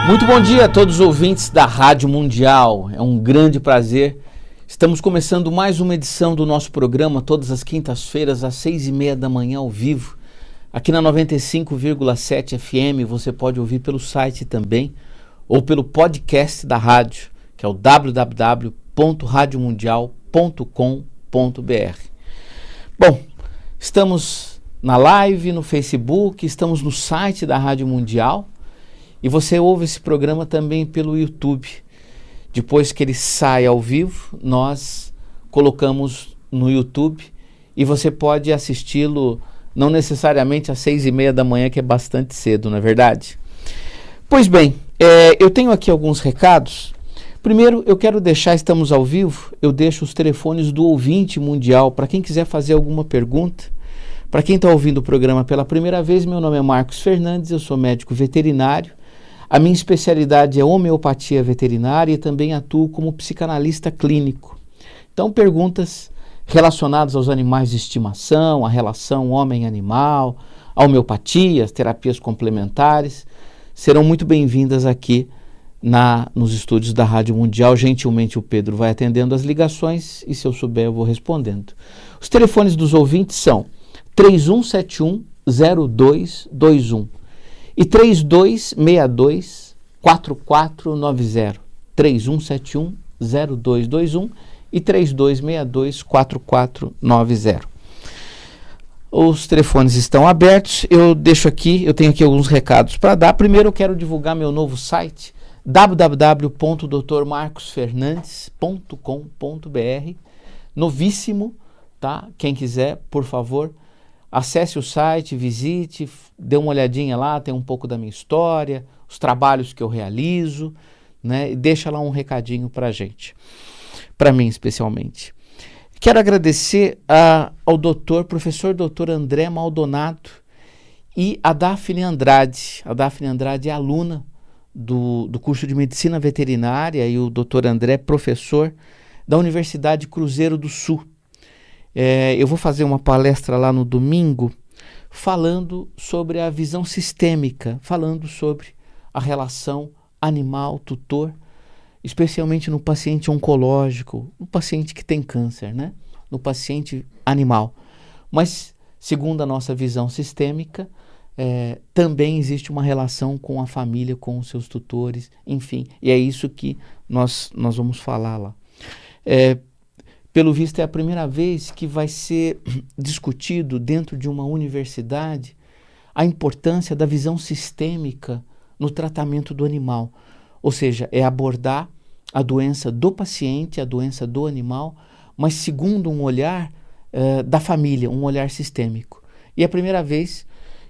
Muito bom dia a todos os ouvintes da Rádio Mundial, é um grande prazer. Estamos começando mais uma edição do nosso programa, todas as quintas-feiras, às 6h30 da manhã, ao vivo. Aqui na 95,7 FM, você pode ouvir pelo site também, ou pelo podcast da rádio, que é o www.radiomundial.com.br. Bom, estamos na live, no Facebook, estamos no site da Rádio Mundial, e você ouve esse programa também pelo YouTube. Depois que ele sai ao vivo, nós colocamos no YouTube e você pode assisti-lo não necessariamente às 6h30 da manhã, que é bastante cedo, não é verdade? Pois bem, eu tenho aqui alguns recados. Primeiro, eu quero deixar, estamos ao vivo, eu deixo os telefones do ouvinte mundial, para quem quiser fazer alguma pergunta. Para quem está ouvindo o programa pela primeira vez, meu nome é Marcos Fernandes, eu sou médico veterinário. A minha especialidade é homeopatia veterinária e também atuo como psicanalista clínico. Então, perguntas relacionadas aos animais de estimação, a relação homem-animal, a homeopatia, as terapias complementares, serão muito bem-vindas aqui nos estúdios da Rádio Mundial. Gentilmente o Pedro vai atendendo as ligações e se eu souber eu vou respondendo. Os telefones dos ouvintes são 3171-0221 e 3262-4490, 3171-0221 e 3262-4490. Os telefones estão abertos, eu tenho aqui alguns recados para dar. Primeiro eu quero divulgar meu novo site, www.drmarcosfernandes.com.br, novíssimo, tá? Quem quiser, por favor, acesse o site, visite, dê uma olhadinha lá, tem um pouco da minha história, os trabalhos que eu realizo, né? E deixa lá um recadinho pra gente, para mim especialmente. Quero agradecer ao professor Dr. André Maldonado e a Daphne Andrade. A Daphne Andrade é aluna do curso de Medicina Veterinária e o Dr. André, professor da Universidade Cruzeiro do Sul. Eu vou fazer uma palestra lá no domingo falando sobre a visão sistêmica, falando sobre a relação animal-tutor, especialmente no paciente oncológico, no paciente que tem câncer, né? No paciente animal. Mas, segundo a nossa visão sistêmica, também existe uma relação com a família, com os seus tutores, enfim, e é isso que nós vamos falar lá. Pelo visto, é a primeira vez que vai ser discutido dentro de uma universidade a importância da visão sistêmica no tratamento do animal. Ou seja, é abordar a doença do paciente, a doença do animal, mas segundo um olhar da família, um olhar sistêmico. E é a primeira vez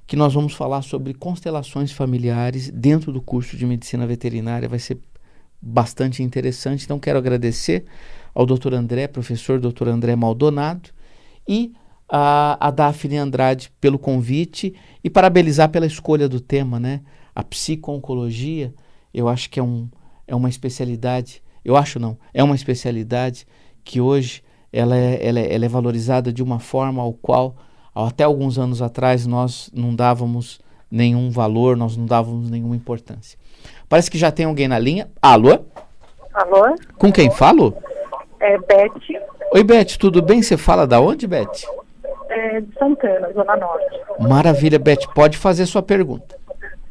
que nós vamos falar sobre constelações familiares dentro do curso de Medicina Veterinária. Vai ser bastante interessante. Então, quero agradecer ao Dr. André, professor Dr. André Maldonado, e a Daphne Andrade pelo convite e parabenizar pela escolha do tema, né? A psico-oncologia, eu acho que é uma especialidade, é uma especialidade que hoje ela é valorizada de uma forma ao qual, até alguns anos atrás, nós não dávamos nenhum valor, nós não dávamos nenhuma importância. Parece que já tem alguém na linha. Alô? Alô? Com quem falo? É Beth. Oi, Beth, tudo bem? Você fala da onde, Beth? De Santana, Zona Norte. Maravilha, Beth, pode fazer sua pergunta.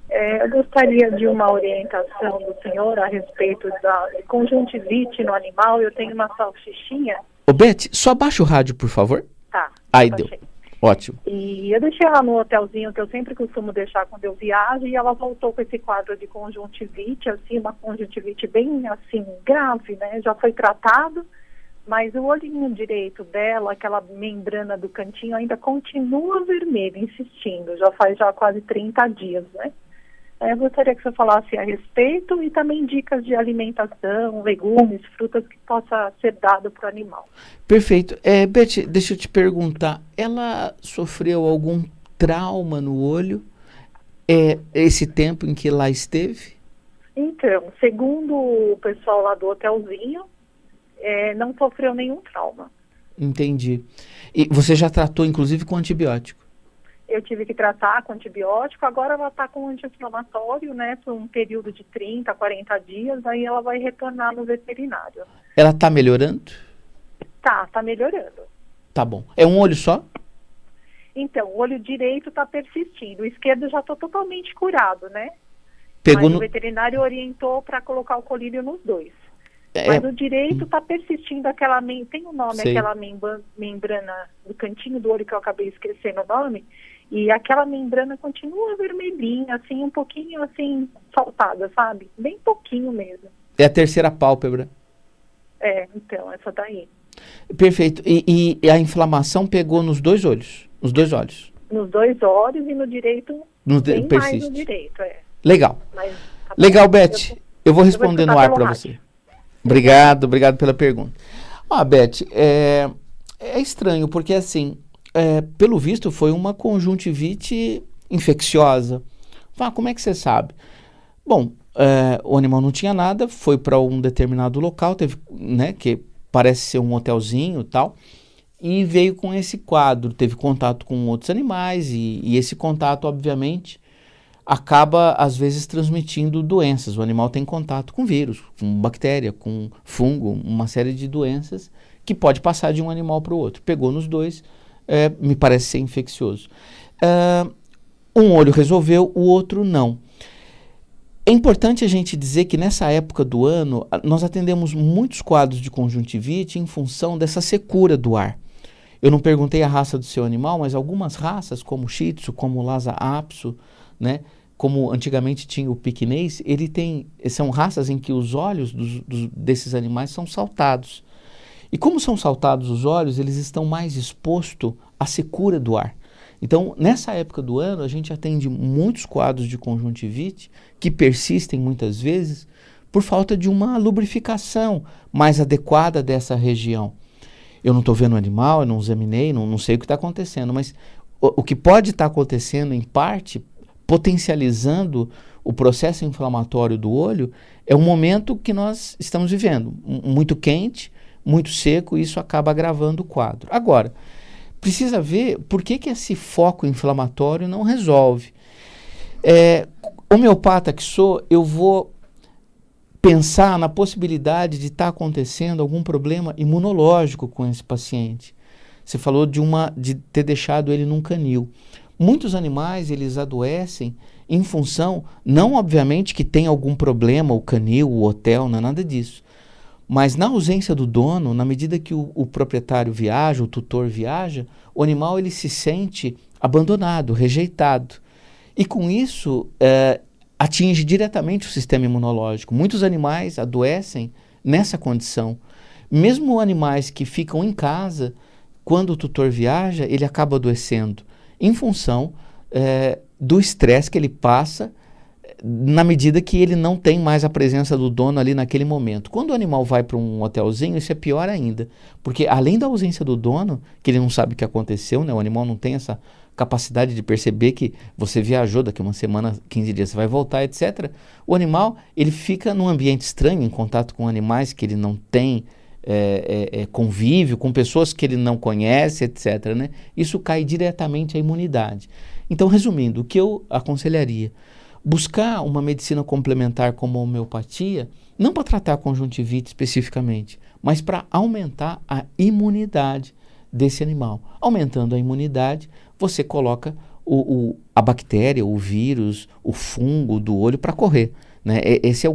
Eu gostaria de uma orientação do senhor a respeito da conjuntivite no animal. Eu tenho uma salsichinha. Ô, Beth, só baixa o rádio, por favor. Tá. Aí deu. Ótimo. E eu deixei ela no hotelzinho que eu sempre costumo deixar quando eu viajo, e ela voltou com esse quadro de conjuntivite, assim, uma conjuntivite bem, assim, grave, né? Já foi tratado, mas o olhinho direito dela, aquela membrana do cantinho, ainda continua vermelho, insistindo. Já faz quase 30 dias, né? Eu gostaria que você falasse a respeito e também dicas de alimentação, legumes, frutas que possa ser dado para o animal. Perfeito. Beth, deixa eu te perguntar, ela sofreu algum trauma no olho esse tempo em que lá esteve? Então, segundo o pessoal lá do hotelzinho, não sofreu nenhum trauma. Entendi. E você já tratou, inclusive, com antibiótico? Eu tive que tratar com antibiótico, agora ela está com anti-inflamatório, né, por um período de 30, 40 dias, aí ela vai retornar no veterinário. Ela está melhorando? Tá melhorando. Tá bom. É um olho só? Então, o olho direito está persistindo, o esquerdo já está totalmente curado, né? Pegou Mas no... o veterinário orientou para colocar o colírio nos dois. É... Mas o direito está persistindo aquela... Tem um nome, Sei. aquela membrana do cantinho do olho que eu acabei esquecendo o nome, e aquela membrana continua vermelhinha, assim, um pouquinho, assim, saltada, sabe? Bem pouquinho mesmo. É a terceira pálpebra. Então, essa daí. Perfeito. E a inflamação pegou nos dois olhos? Nos dois olhos? Nos dois olhos e no direito, bem persiste. mais no direito, Legal. Mas, tá Legal, bom. Beth. Eu vou responder no ar para você. Obrigado pela pergunta. Beth, é estranho, porque assim, pelo visto foi uma conjuntivite infecciosa. Como é que você sabe? Bom, o animal não tinha nada, foi para um determinado local, teve, né, que parece ser um hotelzinho e tal, e veio com esse quadro, teve contato com outros animais e esse contato, obviamente, acaba, às vezes, transmitindo doenças. O animal tem contato com vírus, com bactéria, com fungo, uma série de doenças que pode passar de um animal para o outro. Pegou nos dois, me parece ser infeccioso. Um olho resolveu, o outro não. É importante a gente dizer que nessa época do ano, nós atendemos muitos quadros de conjuntivite em função dessa secura do ar. Eu não perguntei a raça do seu animal, mas algumas raças, como o Shih Tzu, como o Lhasa Apso, né, como antigamente tinha o piquinês, são raças em que os olhos desses animais são saltados. E como são saltados os olhos, eles estão mais expostos à secura do ar. Então, nessa época do ano, a gente atende muitos quadros de conjuntivite que persistem muitas vezes por falta de uma lubrificação mais adequada dessa região. Eu não estou vendo o animal, eu não examinei, não sei o que está acontecendo, mas o que pode estar acontecendo, em parte, potencializando o processo inflamatório do olho, é o momento que nós estamos vivendo. Muito quente, muito seco, e isso acaba agravando o quadro. Agora, precisa ver por que esse foco inflamatório não resolve. Homeopata que sou, eu vou pensar na possibilidade de estar acontecendo algum problema imunológico com esse paciente. Você falou de ter deixado ele num canil. Muitos animais, eles adoecem em função, não obviamente que tem algum problema, o canil, o hotel, não é nada disso. Mas na ausência do dono, na medida que o proprietário viaja, o tutor viaja, o animal ele se sente abandonado, rejeitado. E com isso, atinge diretamente o sistema imunológico. Muitos animais adoecem nessa condição. Mesmo animais que ficam em casa, quando o tutor viaja, ele acaba adoecendo em função do estresse que ele passa na medida que ele não tem mais a presença do dono ali naquele momento. Quando o animal vai para um hotelzinho, isso é pior ainda, porque além da ausência do dono, que ele não sabe o que aconteceu, né? O animal não tem essa capacidade de perceber que você viajou, daqui uma semana, 15 dias você vai voltar, etc. O animal, ele fica num ambiente estranho, em contato com animais que ele não tem convívio, com pessoas que ele não conhece, etc. Né? Isso cai diretamente à imunidade. Então, resumindo, o que eu aconselharia? Buscar uma medicina complementar como a homeopatia, não para tratar a conjuntivite especificamente, mas para aumentar a imunidade desse animal. Aumentando a imunidade, você coloca a bactéria, o vírus, o fungo do olho para correr. Né? Esse é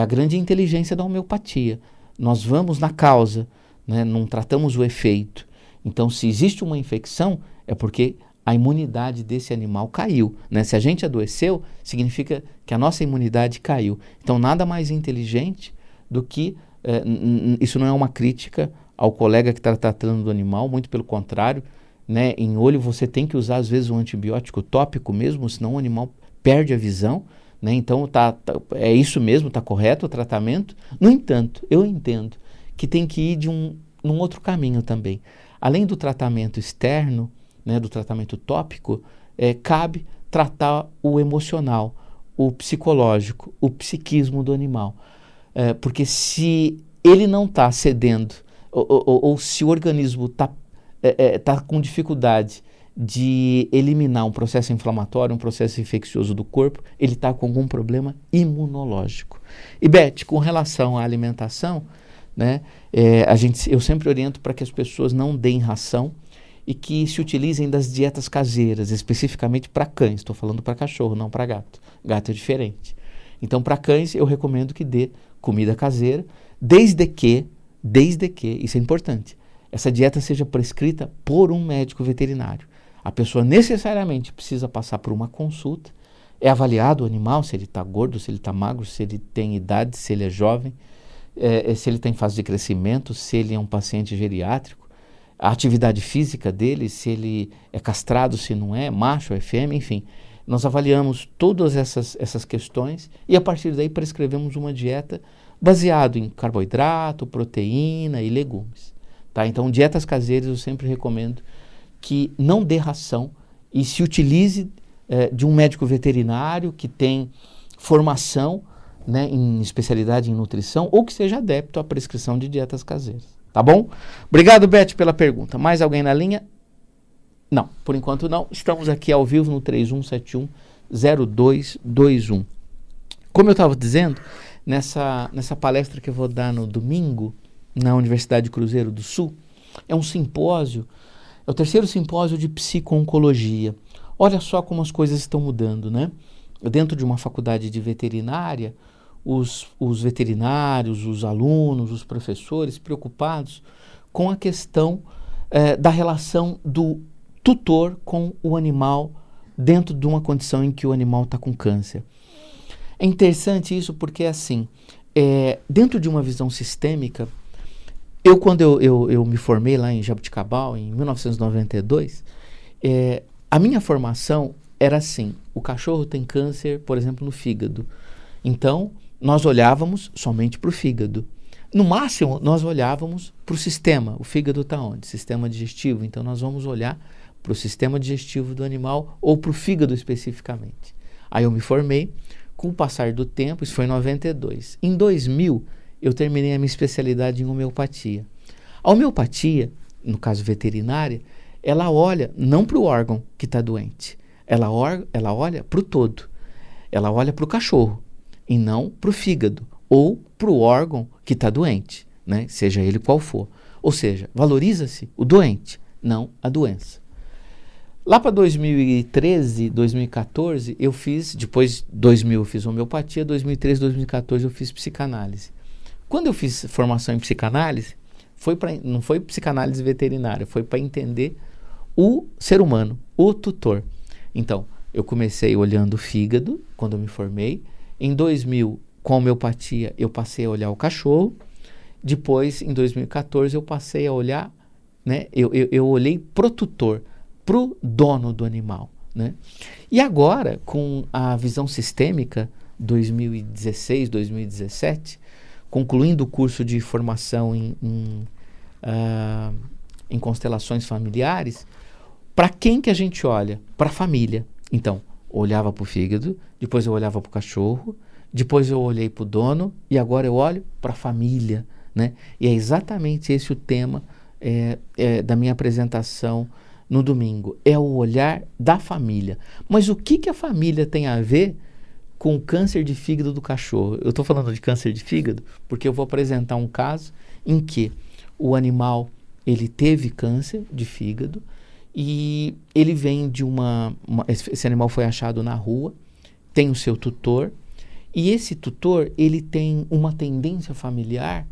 a grande inteligência da homeopatia. Nós vamos na causa, né? Não tratamos o efeito. Então, se existe uma infecção, é porque a imunidade desse animal caiu. Né? Se a gente adoeceu, significa que a nossa imunidade caiu. Então, nada mais inteligente do que... isso não é uma crítica ao colega que está tratando do animal, muito pelo contrário. Né? Em olho você tem que usar, às vezes, um antibiótico tópico mesmo, senão o animal perde a visão. Né? Então, é isso mesmo, está correto o tratamento. No entanto, eu entendo que tem que ir num outro caminho também. Além do tratamento externo, né, do tratamento tópico, cabe tratar o emocional, o psicológico, o psiquismo do animal. Porque se ele não está cedendo ou se o organismo está com dificuldade de eliminar um processo inflamatório, um processo infeccioso do corpo, ele está com algum problema imunológico. E Beth, com relação à alimentação, né, eu sempre oriento para que as pessoas não deem ração e que se utilizem das dietas caseiras, especificamente para cães. Estou falando para cachorro, não para gato. Gato é diferente. Então, para cães, eu recomendo que dê comida caseira, desde que, isso é importante, essa dieta seja prescrita por um médico veterinário. A pessoa necessariamente precisa passar por uma consulta, é avaliado o animal, se ele está gordo, se ele está magro, se ele tem idade, se ele é jovem, se ele está em fase de crescimento, se ele é um paciente geriátrico, a atividade física dele, se ele é castrado, se não é, macho, é fêmea, enfim. Nós avaliamos todas essas questões e a partir daí prescrevemos uma dieta baseada em carboidrato, proteína e legumes. Tá? Então, dietas caseiras eu sempre recomendo que não dê ração e se utilize de um médico veterinário que tem formação, né, em especialidade em nutrição ou que seja adepto à prescrição de dietas caseiras. Tá bom? Obrigado, Beth, pela pergunta. Mais alguém na linha? Não, por enquanto não. Estamos aqui ao vivo no 3171-0221. Como eu estava dizendo, nessa palestra que eu vou dar no domingo, na Universidade Cruzeiro do Sul, é um simpósio, é o terceiro simpósio de psico-oncologia. Olha só como as coisas estão mudando, né? Dentro de uma faculdade de veterinária, os veterinários, os alunos, os professores preocupados com a questão da relação do tutor com o animal dentro de uma condição em que o animal está com câncer. É interessante isso porque, assim, dentro de uma visão sistêmica, quando eu me formei lá em Jaboticabal, em 1992, a minha formação era assim, o cachorro tem câncer, por exemplo, no fígado. Então, nós olhávamos somente para o fígado. No máximo, nós olhávamos para o sistema. O fígado está onde? Sistema digestivo. Então, nós vamos olhar para o sistema digestivo do animal ou para o fígado especificamente. Aí eu me formei. Com o passar do tempo, isso foi em 92. Em 2000, eu terminei a minha especialidade em homeopatia. A homeopatia, no caso veterinária, ela olha não para o órgão que está doente. Ela olha para o todo. Ela olha para o cachorro e não para o fígado ou para o órgão que está doente, né? Seja ele qual for. Ou seja, valoriza-se o doente, não a doença. Lá para 2013, 2014, eu fiz, depois 2000 eu fiz homeopatia, 2013, 2014 eu fiz psicanálise. Quando eu fiz formação em psicanálise, não foi psicanálise veterinária, foi para entender o ser humano, o tutor. Então, eu comecei olhando o fígado, quando eu me formei. Em 2000, com a homeopatia, eu passei a olhar o cachorro. Depois, em 2014, eu passei a olhar, né, eu olhei pro tutor, pro dono do animal, né? E agora, com a visão sistêmica, 2016, 2017, concluindo o curso de formação em constelações familiares, para quem que a gente olha? Para a família. Então, olhava para o fígado, depois eu olhava para o cachorro, depois eu olhei para o dono e agora eu olho para a família, né? E é exatamente esse o tema da minha apresentação no domingo. É o olhar da família. Mas o que a família tem a ver com o câncer de fígado do cachorro? Eu estou falando de câncer de fígado porque eu vou apresentar um caso em que o animal ele teve câncer de fígado e ele vem de esse animal foi achado na rua, tem o seu tutor e esse tutor ele tem uma tendência familiar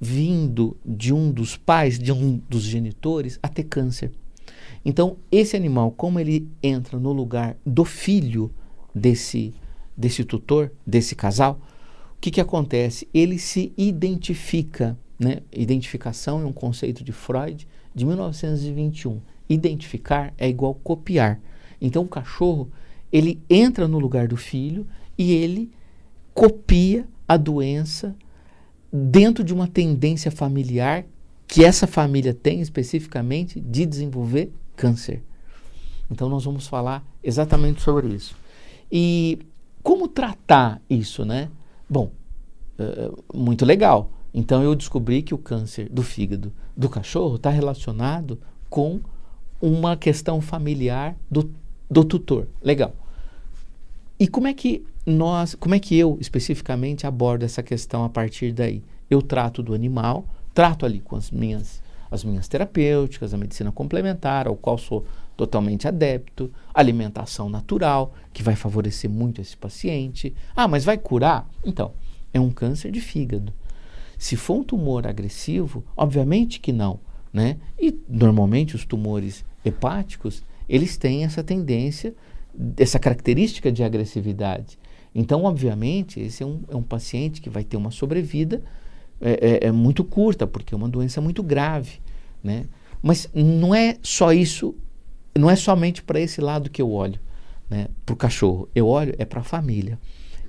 vindo de um dos pais, de um dos genitores a ter câncer. Então esse animal, como ele entra no lugar do filho desse tutor, desse casal, o que acontece? Ele se identifica, né? Identificação é um conceito de Freud de 1921. Identificar é igual copiar. Então o cachorro, ele entra no lugar do filho e ele copia a doença dentro de uma tendência familiar que essa família tem especificamente de desenvolver câncer. Então nós vamos falar exatamente sobre isso. E como tratar isso, né? Bom, muito legal. Então eu descobri que o câncer do fígado do cachorro está relacionado com uma questão familiar do tutor. Legal. E como é que eu especificamente abordo essa questão a partir daí? Eu trato do animal, trato ali com as minhas terapêuticas, a medicina complementar, ao qual sou totalmente adepto, alimentação natural, que vai favorecer muito esse paciente. Ah, mas vai curar? Então, é um câncer de fígado. Se for um tumor agressivo, obviamente que não, né? E normalmente os tumores hepáticos, eles têm essa tendência, essa característica de agressividade. Então, obviamente, esse é um paciente que vai ter uma sobrevida muito curta, porque é uma doença muito grave, né? Mas não é só isso, não é somente para esse lado que eu olho, né? Para o cachorro. Eu olho para a família.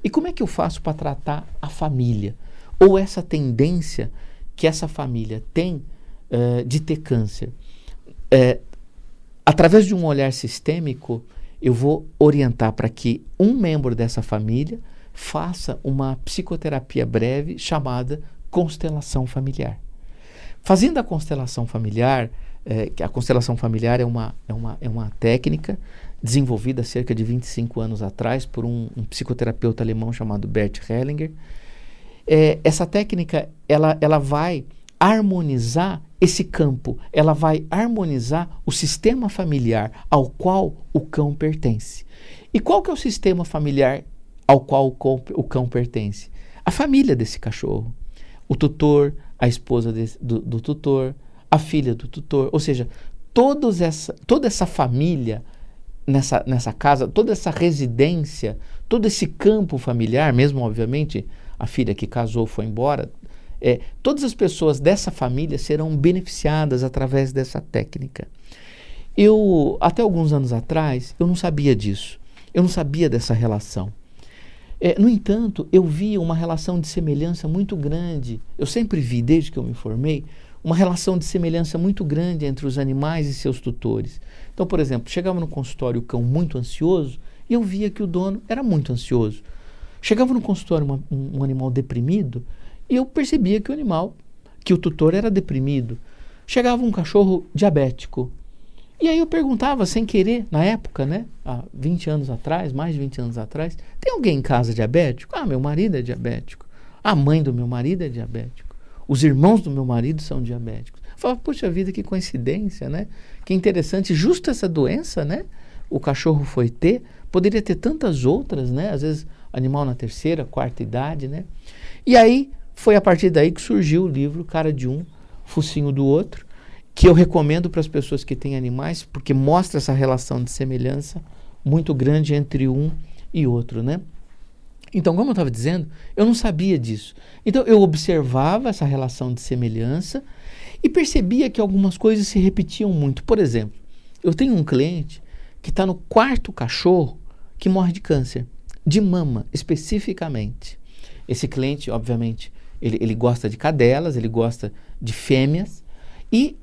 E como é que eu faço para tratar a família? Ou essa tendência que essa família tem de ter câncer? Através de um olhar sistêmico, eu vou orientar para que um membro dessa família faça uma psicoterapia breve chamada constelação familiar. Fazendo a constelação familiar, a constelação familiar é uma técnica desenvolvida há cerca de 25 anos atrás por um psicoterapeuta alemão chamado Bert Hellinger. Essa técnica ela vai harmonizar esse campo, ela vai harmonizar o sistema familiar ao qual o cão pertence. E qual que é o sistema familiar ao qual o cão pertence? A família desse cachorro, o tutor, a esposa do tutor, a filha do tutor, ou seja, toda essa família nessa casa, toda essa residência, todo esse campo familiar, mesmo obviamente a filha que casou foi embora, todas as pessoas dessa família serão beneficiadas através dessa técnica. Até alguns anos atrás, eu não sabia disso. Eu não sabia dessa relação. No entanto, eu via uma relação de semelhança muito grande. Eu sempre vi, desde que eu me formei, uma relação de semelhança muito grande entre os animais e seus tutores. Então, por exemplo, chegava no consultório o cão muito ansioso e eu via que o dono era muito ansioso. Chegava no consultório um animal deprimido e eu percebia que o tutor era deprimido. Chegava um cachorro diabético. E aí eu perguntava, sem querer, na época, né, há 20 anos atrás, mais de 20 anos atrás, tem alguém em casa diabético? Ah, meu marido é diabético. A mãe do meu marido é diabético. Os irmãos do meu marido são diabéticos. Eu falava, poxa vida, que coincidência, né? Que interessante, justo essa doença, né? O cachorro foi ter, poderia ter tantas outras, né? Às vezes, animal na terceira, quarta idade, né? E aí, foi a partir daí que surgiu o livro Cara de Um, Focinho do Outro, que eu recomendo para as pessoas que têm animais, porque mostra essa relação de semelhança muito grande entre um e outro, né? Então, como eu estava dizendo, eu não sabia disso. Então, eu observava essa relação de semelhança e percebia que algumas coisas se repetiam muito. Por exemplo, eu tenho um cliente que está no quarto cachorro que morre de câncer, de mama, especificamente. Esse cliente, obviamente, ele gosta de cadelas, ele gosta de fêmeas, e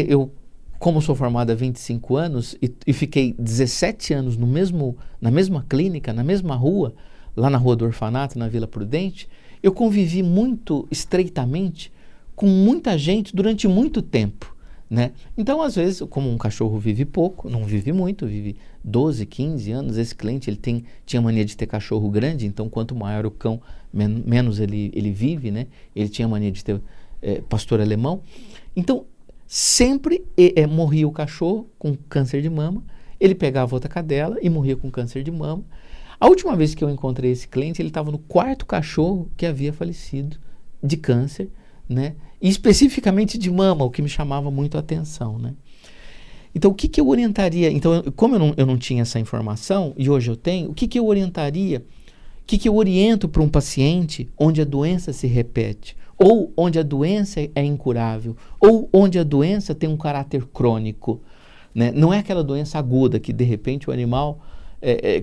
eu, como sou formado há 25 anos e fiquei 17 anos na mesma clínica, na mesma rua, lá na Rua do Orfanato, na Vila Prudente, eu convivi muito estreitamente com muita gente durante muito tempo, né? Então, às vezes, como um cachorro vive pouco, não vive muito, vive 12, 15 anos, esse cliente tinha mania de ter cachorro grande, então quanto maior o cão, menos ele vive, né? Ele tinha mania de ter pastor alemão. Então, sempre morria o cachorro com câncer de mama, ele pegava outra cadela e morria com câncer de mama. A última vez que eu encontrei esse cliente, ele estava no quarto cachorro que havia falecido de câncer, né? E especificamente de mama, o que me chamava muito a atenção, né? Então, o que eu orientaria? Então, como eu não tinha essa informação, e hoje eu tenho, o que eu orientaria? O que eu oriento para um paciente onde a doença se repete? Ou onde a doença é incurável, ou onde a doença tem um caráter crônico, né? Não é aquela doença aguda que de repente o animal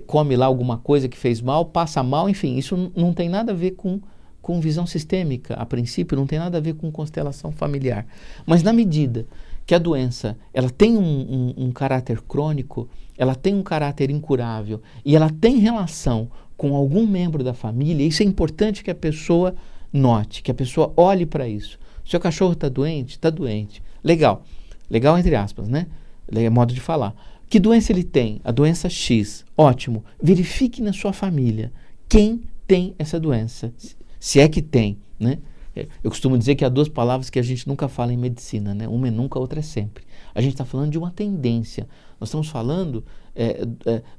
come lá alguma coisa que fez mal, passa mal, enfim, isso não tem nada a ver com visão sistêmica, a princípio não tem nada a ver com constelação familiar. Mas na medida que a doença ela tem um caráter crônico, ela tem um caráter incurável e ela tem relação com algum membro da família, isso é importante que a pessoa note, que a pessoa olhe para isso. Seu cachorro está doente? Está doente. Legal. Legal entre aspas, né? É modo de falar. Que doença ele tem? A doença X. Ótimo. Verifique na sua família quem tem essa doença. Se é que tem, né? Eu costumo dizer que há 2 palavras que a gente nunca fala em medicina, né? Uma é nunca, a outra é sempre. A gente está falando de uma tendência. Nós estamos falando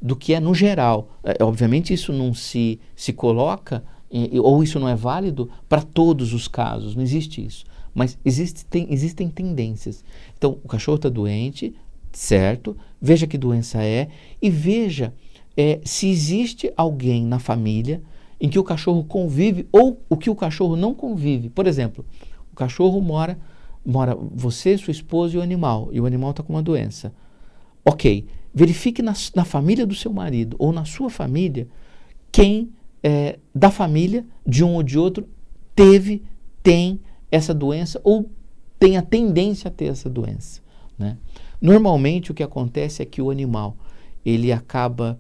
do que é no geral. Obviamente isso não se coloca, ou isso não é válido para todos os casos, não existe isso. Mas existem tendências. Então, o cachorro está doente, certo? Veja que doença é e veja se existe alguém na família em que o cachorro convive ou o que o cachorro não convive. Por exemplo, o cachorro mora você, sua esposa e o animal está com uma doença. Ok, verifique na família do seu marido ou na sua família quem da família, de um ou de outro, tem essa doença ou tem a tendência a ter essa doença, né? Normalmente o que acontece é que o animal ele acaba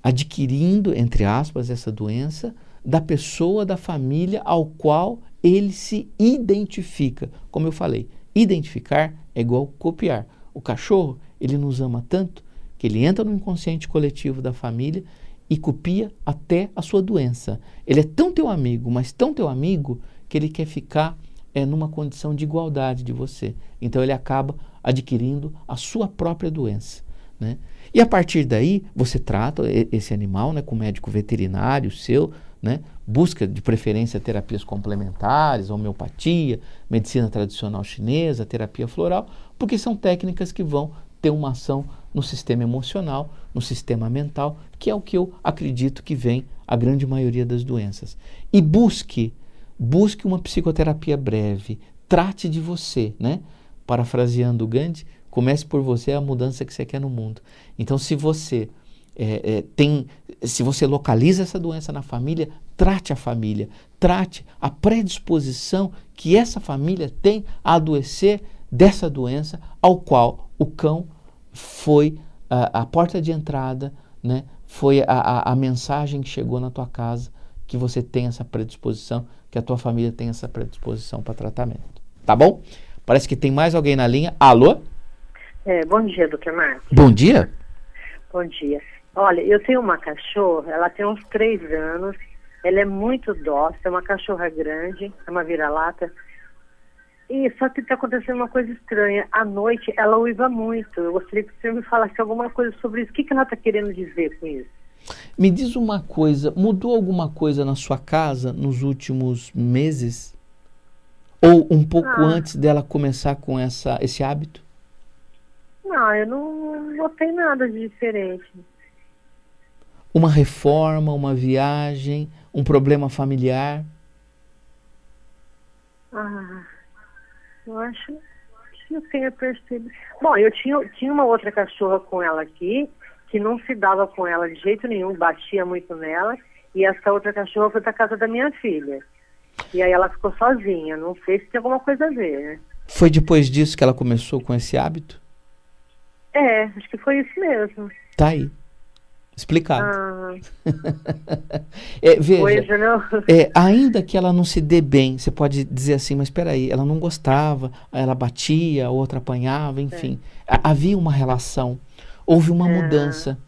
adquirindo, entre aspas, essa doença da pessoa da família ao qual ele se identifica. Como eu falei, identificar é igual copiar. O cachorro, ele nos ama tanto que ele entra no inconsciente coletivo da família e copia até a sua doença. Ele é tão teu amigo, mas tão teu amigo, que ele quer ficar numa condição de igualdade de você. Então ele acaba adquirindo a sua própria doença, né? E a partir daí, você trata esse animal, né, com médico veterinário seu, né, busca de preferência terapias complementares, homeopatia, medicina tradicional chinesa, terapia floral, porque são técnicas que vão ter uma ação no sistema emocional, no sistema mental, que é o que eu acredito que vem a grande maioria das doenças. E busque uma psicoterapia breve, trate de você, né? Parafraseando o Gandhi, comece por você a mudança que você quer no mundo. Então, se você se você localiza essa doença na família, trate a família, trate a predisposição que essa família tem a adoecer dessa doença, ao qual o cão foi a porta de entrada, né? Foi a mensagem que chegou na tua casa, que você tem essa predisposição, que a tua família tem essa predisposição para tratamento. Tá bom? Parece que tem mais alguém na linha. Alô? Bom dia, doutor Marcos. Bom dia. Bom dia. Olha, eu tenho uma cachorra, ela tem uns 3 anos, ela é muito dócil, é uma cachorra grande, é uma vira-lata. E só que está acontecendo uma coisa estranha. À noite, ela uiva muito. Eu gostaria que o senhor me falasse alguma coisa sobre isso. O que ela está querendo dizer com isso? Me diz uma coisa, mudou alguma coisa na sua casa nos últimos meses? Ou um pouco antes dela começar com esse hábito? Não, eu não notei nada de diferente. Uma reforma, uma viagem, um problema familiar? Eu acho que eu tenha percebido. Bom, eu tinha uma outra cachorra com ela aqui, que não se dava com ela de jeito nenhum, batia muito nela, e essa outra cachorra foi da casa da minha filha. E aí ela ficou sozinha, não sei se tem alguma coisa a ver, né? Foi depois disso que ela começou com esse hábito? Acho que foi isso mesmo. Tá aí. Explicado. Veja, não. Ainda que ela não se dê bem, você pode dizer assim, mas espera aí, ela não gostava, ela batia, a outra apanhava, enfim. Havia uma relação, houve uma mudança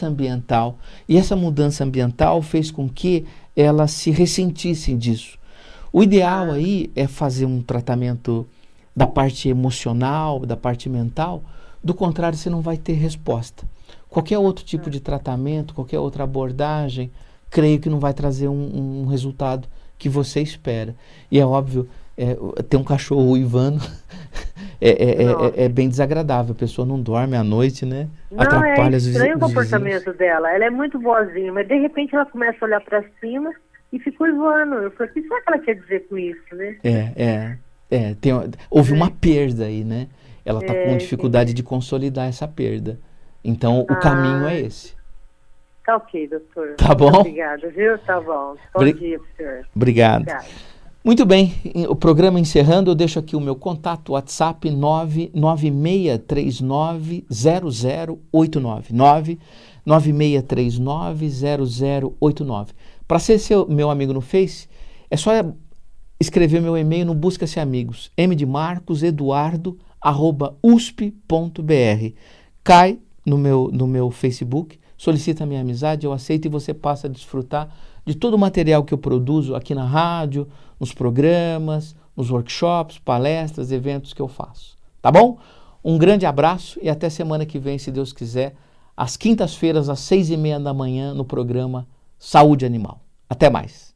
ambiental. E essa mudança ambiental fez com que ela se ressentisse disso. O ideal aí é fazer um tratamento da parte emocional, da parte mental. Do contrário, você não vai ter resposta. Qualquer outro tipo de tratamento, qualquer outra abordagem, creio que não vai trazer um resultado que você espera. E é óbvio, ter um cachorro uivando é bem desagradável. A pessoa não dorme à noite, né? Atrapalha os vizinhos. É estranho o comportamento dela. Ela é muito boazinha, mas de repente ela começa a olhar para cima e fica uivando. Eu falei, o que será que ela quer dizer com isso, né? Houve uma perda aí, né? Ela está com dificuldade de consolidar essa perda. Então, o caminho é esse. Tá ok, doutor. Tá bom? Obrigada, viu? Tá bom. Bom dia pro senhor. Obrigado. Muito bem, o programa encerrando, eu deixo aqui o meu contato, WhatsApp 996390089. 996390089. Para ser meu amigo no Face, É só escrever meu e-mail no Busca-se Amigos, mdemarcoseduardo@usp.br. Cai no meu Facebook, solicita a minha amizade, eu aceito e você passa a desfrutar de todo o material que eu produzo aqui na rádio, nos programas, nos workshops, palestras, eventos que eu faço. Tá bom? Um grande abraço e até semana que vem, se Deus quiser, às quintas-feiras, às 6:30 da manhã, no programa Saúde Animal. Até mais!